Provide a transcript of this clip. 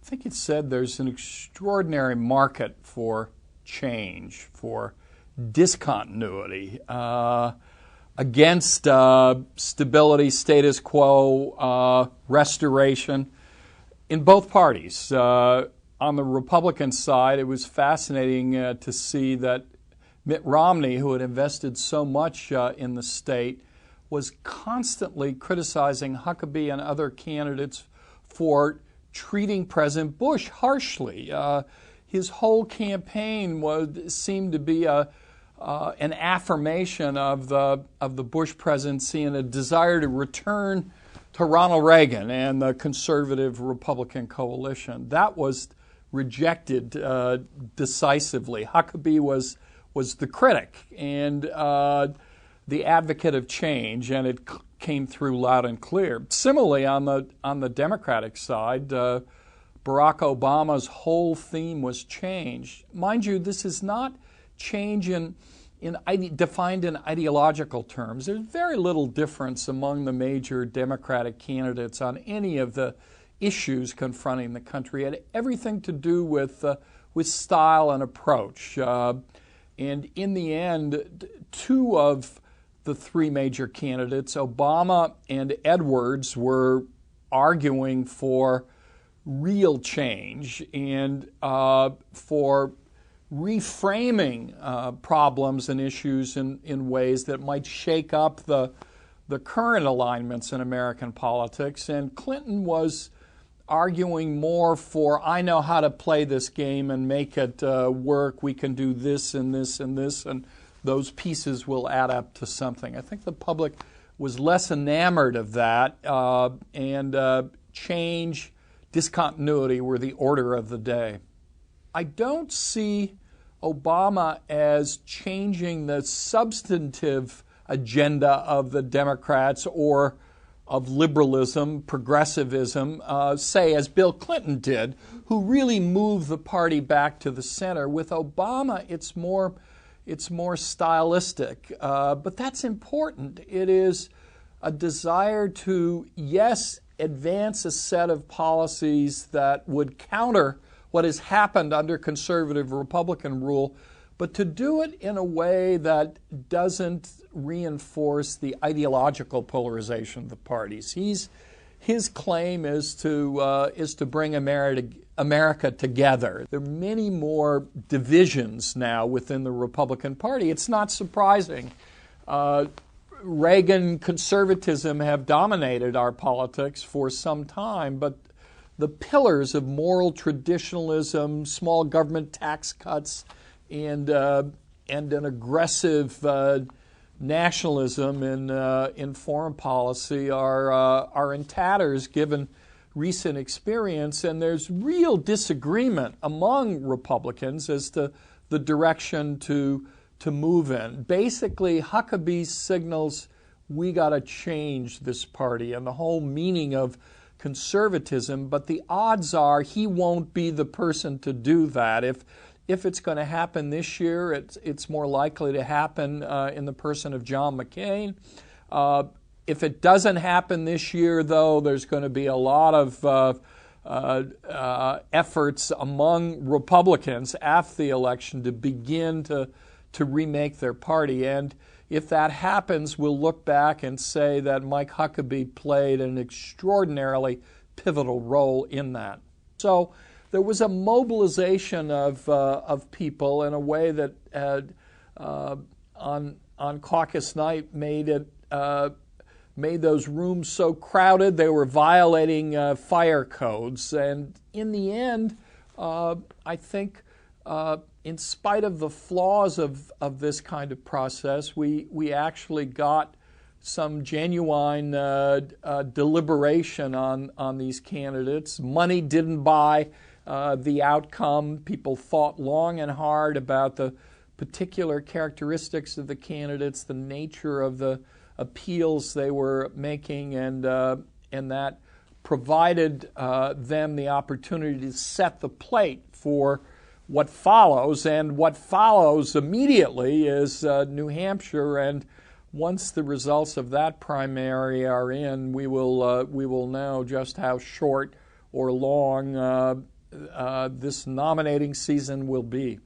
think it said there's an extraordinary market for change, for discontinuity, against stability, status quo, restoration in both parties. On the Republican side, it was fascinating to see that Mitt Romney, who had invested so much in the state, was constantly criticizing Huckabee and other candidates for treating President Bush harshly. His whole campaign seemed to be an affirmation of the Bush presidency and a desire to return to Ronald Reagan and the conservative Republican coalition. That was rejected decisively. Huckabee was the critic and the advocate of change, and it came through loud and clear. Similarly, on the Democratic side, Barack Obama's whole theme was change. Mind you, this is not change defined in ideological terms. There's very little difference among the major Democratic candidates on any of the issues confronting the country. It had everything to do with style and approach. And in the end, two of the three major candidates, Obama and Edwards, were arguing for real change and for reframing problems and issues in ways that might shake up the current alignments in American politics. And Clinton was arguing more for, I know how to play this game and make it work. We can do this and this and this, and those pieces will add up to something. I think the public was less enamored of that, and change, discontinuity were the order of the day. I don't see Obama as changing the substantive agenda of the Democrats or of liberalism, progressivism, say as Bill Clinton did, who really moved the party back to the center. With Obama, it's more stylistic, but that's important. It is a desire to, yes, advance a set of policies that would counter what has happened under conservative Republican rule, but to do it in a way that doesn't reinforce the ideological polarization of the parties. His claim is to bring America together. There are many more divisions now within the Republican Party. It's not surprising. Reagan conservatism have dominated our politics for some time, but the pillars of moral traditionalism, small government tax cuts, and an aggressive nationalism in foreign policy are in tatters given recent experience, and there's real disagreement among Republicans as to the direction to move in. Basically, Huckabee signals we got to change this party and the whole meaning of conservatism, but the odds are he won't be the person to do that. If it's going to happen this year, it's more likely to happen in the person of John McCain. If it doesn't happen this year, though, there's going to be a lot of efforts among Republicans after the election to begin to remake their party. And if that happens, we'll look back and say that Mike Huckabee played an extraordinarily pivotal role in that. So there was a mobilization of people in a way that on caucus night made those rooms so crowded they were violating fire codes. And in the end, I think in spite of the flaws of this kind of process, we actually got some genuine deliberation on these candidates. Money didn't buy the outcome. People thought long and hard about the particular characteristics of the candidates, the nature of the appeals they were making, and that provided them the opportunity to set the plate for what follows. And what follows immediately is New Hampshire, and once the results of that primary are in, we will know just how short or long this nominating season will be.